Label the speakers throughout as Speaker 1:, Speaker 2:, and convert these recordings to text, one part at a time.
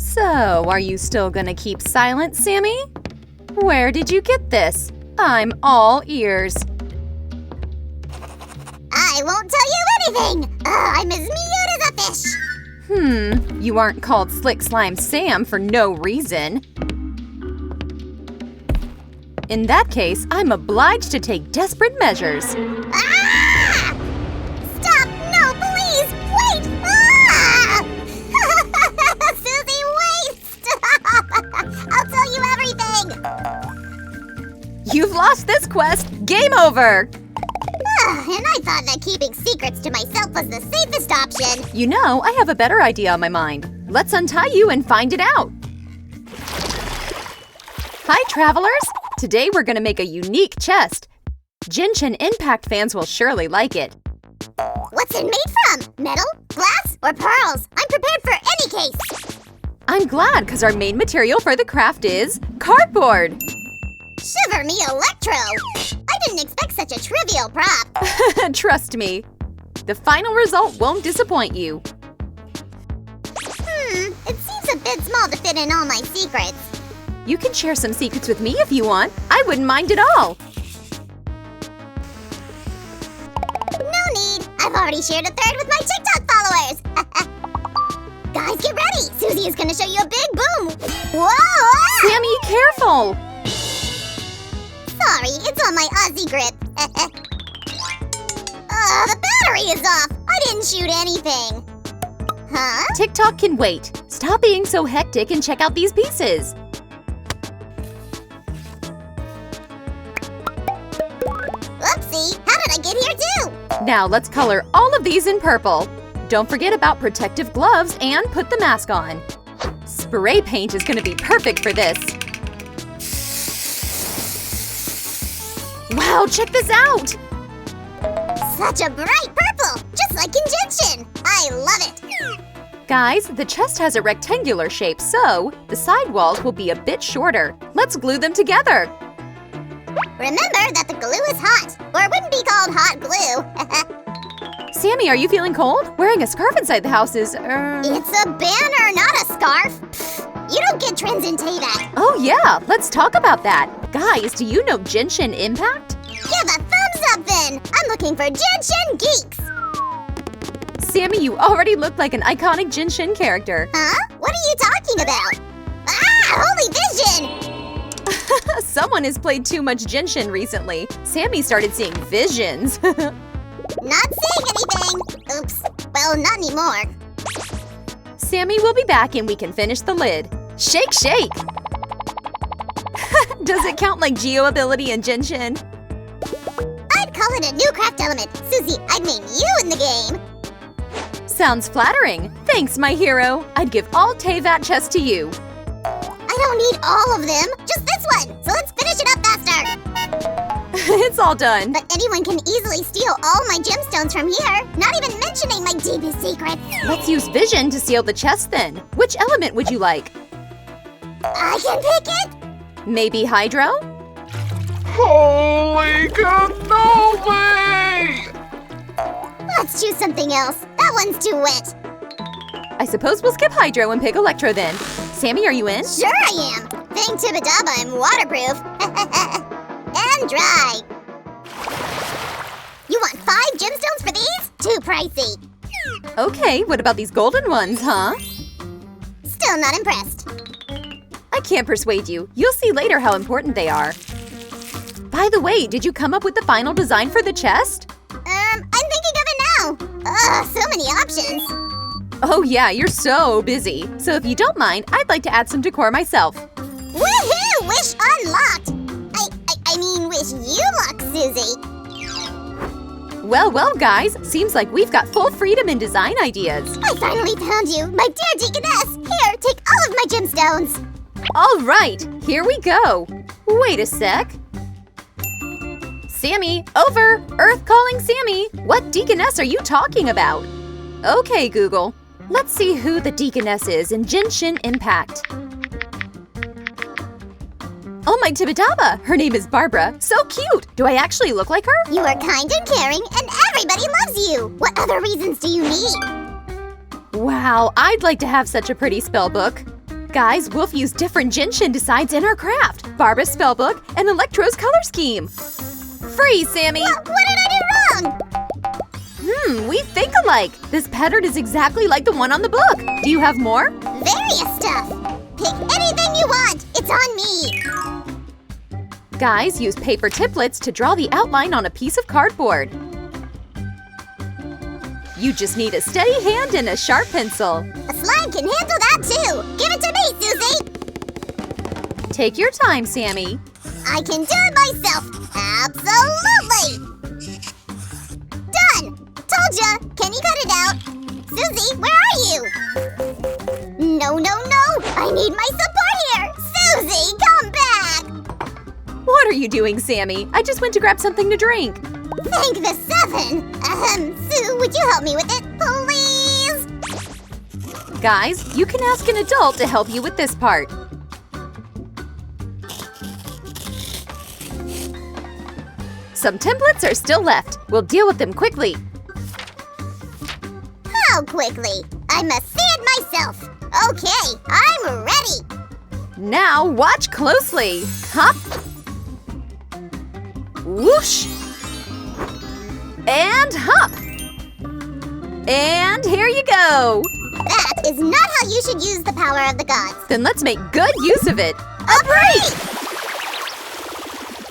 Speaker 1: So, are you still gonna keep silent, Sammy? Where did you get this? I'm all ears.
Speaker 2: I won't tell you anything! I'm as mute as a fish!
Speaker 1: You aren't called Slick Slime Sam for no reason. In that case, I'm obliged to take desperate measures.
Speaker 2: Ah! Stop! No, please! Wait! Ah! Susie, wait! Stop! I'll tell you everything!
Speaker 1: You've lost this quest! Game over!
Speaker 2: And I thought that keeping secrets to myself was the safest option.
Speaker 1: You know, I have a better idea on my mind. Let's untie you and find it out. Hi, travelers! Today we're gonna make a unique chest. Genshin Impact fans will surely like it.
Speaker 2: What's it made from? Metal? Glass? Or pearls? I'm prepared for any case.
Speaker 1: I'm glad, because our main material for the craft is cardboard.
Speaker 2: Shiver me Electro! I didn't expect such a trivial prop.
Speaker 1: Trust me, the final result won't disappoint you.
Speaker 2: It seems a bit small to fit in all my secrets.
Speaker 1: You can share some secrets with me if you want. I wouldn't mind at all.
Speaker 2: No need. I've already shared a third with my TikTok followers. Guys, get ready. Susie is gonna show you a big boom. Whoa!
Speaker 1: Sammy, careful!
Speaker 2: Sorry, it's on my Aussie grip. The battery is off. I didn't shoot anything. Huh?
Speaker 1: TikTok can wait. Stop being so hectic and check out these pieces.
Speaker 2: Oopsie, how did I get here too?
Speaker 1: Now let's color all of these in purple. Don't forget about protective gloves and put the mask on. Spray paint is gonna be perfect for this. Wow, check this out!
Speaker 2: Such a bright purple, just like in Genshin. I love it.
Speaker 1: Guys, the chest has a rectangular shape, so the side walls will be a bit shorter. Let's glue them together.
Speaker 2: Remember that the glue is hot, or it wouldn't be called hot glue.
Speaker 1: Sammy, are you feeling cold? Wearing a scarf inside the house is,
Speaker 2: It's a banner, not a scarf. Pfft, you don't get trends in Tayback.
Speaker 1: Oh yeah, let's talk about that. Guys, do you know Genshin Impact?
Speaker 2: Give a thumbs up then. I'm looking for Genshin geeks.
Speaker 1: Sammy, you already look like an iconic Genshin character.
Speaker 2: Huh? What are you talking about? Ah, holy vision!
Speaker 1: Someone has played too much Genshin recently. Sammy started seeing visions.
Speaker 2: Not seeing anything. Oops. Well, not anymore.
Speaker 1: Sammy will be back and we can finish the lid. Shake, shake! Does it count like Geo ability in Genshin?
Speaker 2: I'd call it a new craft element. Susie, I'd name you in the game.
Speaker 1: Sounds flattering. Thanks, my hero. I'd give all Teyvat chests to you.
Speaker 2: I don't need all of them, just this one. So let's finish it up faster.
Speaker 1: It's all done.
Speaker 2: But anyone can easily steal all my gemstones from here, not even mentioning my deepest secrets.
Speaker 1: Let's use vision to seal the chest then. Which element would you like?
Speaker 2: I can pick it.
Speaker 1: Maybe hydro?
Speaker 3: Holy cannoli!
Speaker 2: Let's choose something else. That one's too wet.
Speaker 1: I suppose we'll skip hydro and pick Electro then. Sammy, are you in?
Speaker 2: Sure I am. Thank Tibidaba, I'm waterproof. And dry. You want 5 gemstones for these? Too pricey.
Speaker 1: Okay, what about these golden ones, huh?
Speaker 2: Still not impressed.
Speaker 1: I can't persuade you. You'll see later how important they are. By the way, did you come up with the final design for the chest?
Speaker 2: I'm thinking of it now. So many options.
Speaker 1: Oh yeah, you're so busy. So if you don't mind, I'd like to add some decor myself.
Speaker 2: Woohoo! Wish unlocked! I mean, wish you luck, Susie.
Speaker 1: Well, guys, seems like we've got full freedom in design ideas.
Speaker 2: I finally found you, my dear Deaconess. Here, take all of my gemstones.
Speaker 1: All right, here we go. Wait a sec. Sammy, over! Earth calling Sammy! What deaconess are you talking about? Okay, Google. Let's see who the deaconess is in Genshin Impact. Oh my Tibidaba! Her name is Barbara. So cute! Do I actually look like her?
Speaker 2: You are kind and caring, and everybody loves you. What other reasons do you need?
Speaker 1: Wow, I'd like to have such a pretty spell book. Guys, we'll use different Genshin designs in our craft. Barbara's spellbook and Electro's color scheme. Freeze, Sammy!
Speaker 2: What did I do wrong?
Speaker 1: We think alike. This pattern is exactly like the one on the book. Do you have more?
Speaker 2: Various stuff. Pick anything you want. It's on me.
Speaker 1: Guys, use paper templates to draw the outline on a piece of cardboard. You just need a steady hand and a sharp pencil.
Speaker 2: A slime can handle that too. Give it to me, Susie.
Speaker 1: Take your time, Sammy.
Speaker 2: I can do it myself. Absolutely. Done. Told ya. Can you cut it out? Susie, where are you? No. I need my support here. Susie, come back.
Speaker 1: What are you doing, Sammy? I just went to grab something to drink.
Speaker 2: Thank the seven. Sue, would you help me with it, please?
Speaker 1: Guys, you can ask an adult to help you with this part. Some templates are still left. We'll deal with them quickly.
Speaker 2: How quickly? I must see it myself. Okay, I'm ready.
Speaker 1: Now watch closely. Hop. Whoosh. And hop. And here you go.
Speaker 2: That is not how you should use the power of the gods.
Speaker 1: Then let's make good use of it.
Speaker 2: A break!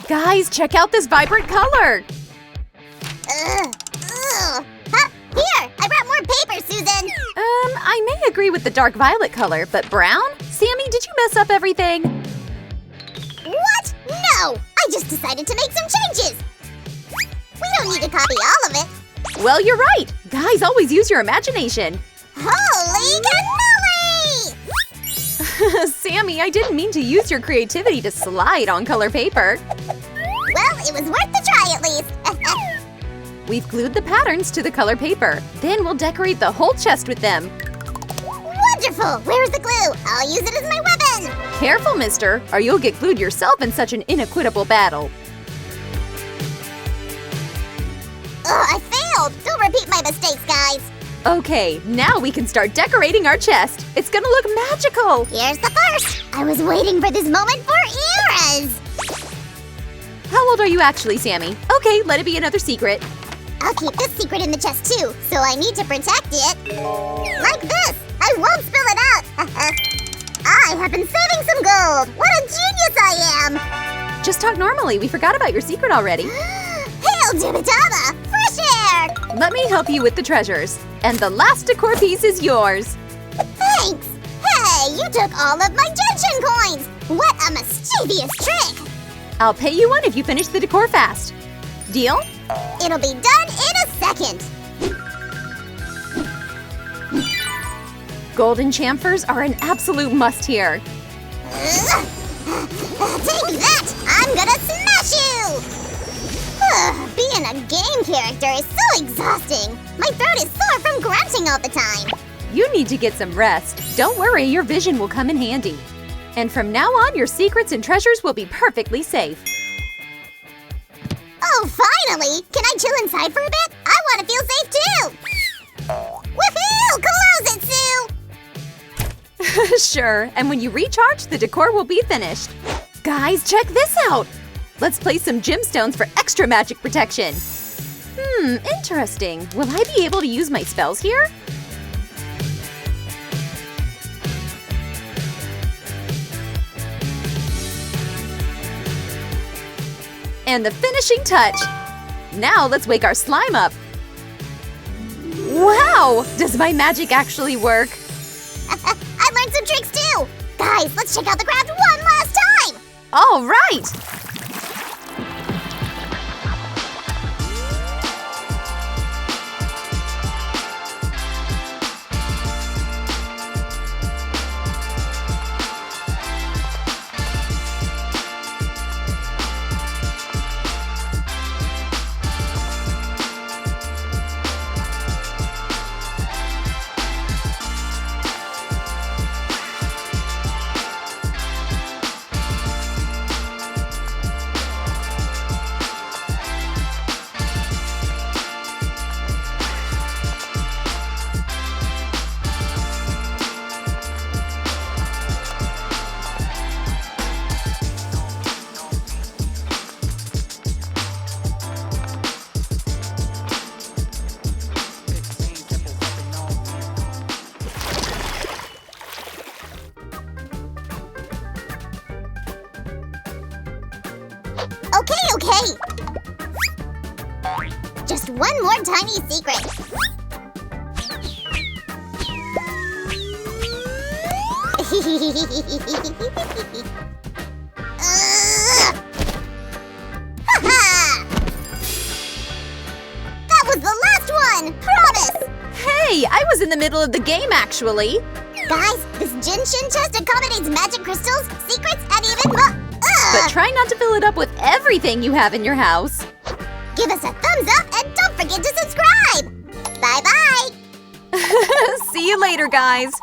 Speaker 1: Guys, check out this vibrant color.
Speaker 2: Ugh. Huh? Here, I brought more paper, Susan.
Speaker 1: I may agree with the dark violet color, but brown? Sammy, did you mess up everything?
Speaker 2: What? No! I just decided to make some changes. We don't need to copy all of it.
Speaker 1: Well, you're right. Guys, always use your imagination.
Speaker 2: Holy cannoli!
Speaker 1: Sammy, I didn't mean to use your creativity to slide on color paper.
Speaker 2: Well, it was worth the try at least.
Speaker 1: We've glued the patterns to the color paper. Then we'll decorate the whole chest with them.
Speaker 2: Wonderful! Where's the glue? I'll use it as my weapon!
Speaker 1: Careful, mister, or you'll get glued yourself in such an inequitable battle.
Speaker 2: I failed! Don't repeat my mistakes, guys!
Speaker 1: Okay, now we can start decorating our chest. It's gonna look magical.
Speaker 2: Here's the first! I was waiting for this moment for eras!
Speaker 1: How old are you actually, Sammy? Okay, let it be another secret.
Speaker 2: I'll keep this secret in the chest too, so I need to protect it. Like this! I won't spill it out! I have been saving some gold! What a genius I am!
Speaker 1: Just talk normally. We forgot about your secret already.
Speaker 2: Hail Dibidaba! Fresh air!
Speaker 1: Let me help you with the treasures. And the last decor piece is yours.
Speaker 2: Thanks! Hey, you took all of my Genshin coins! What a mischievous trick!
Speaker 1: I'll pay you one if you finish the decor fast. Deal?
Speaker 2: It'll be done in a second!
Speaker 1: Golden chamfers are an absolute must here.
Speaker 2: Take that! I'm gonna smash you! Being a game character is so exhausting. My throat is sore from grunting all the time.
Speaker 1: You need to get some rest. Don't worry, your vision will come in handy. And from now on, your secrets and treasures will be perfectly safe.
Speaker 2: Oh, finally! Can I chill inside for a bit? I want to feel safe too! Woohoo! Close it, Sue!
Speaker 1: Sure, and when you recharge, the decor will be finished. Guys, check this out! Let's place some gemstones for extra magic protection. Interesting. Will I be able to use my spells here? And the finishing touch. Now let's wake our slime up. Wow! Does my magic actually work?
Speaker 2: I learned some tricks too! Guys, let's check out the craft one last time!
Speaker 1: All right!
Speaker 2: Okay. Just one more tiny secret. That was the last one! Promise!
Speaker 1: Hey, I was in the middle of the game, actually.
Speaker 2: Guys, this Genshin chest accommodates magic crystals, secrets, and even more.
Speaker 1: But try not to fill it up with everything you have in your house.
Speaker 2: Give us a thumbs up and don't forget to subscribe! Bye-bye!
Speaker 1: See you later, guys.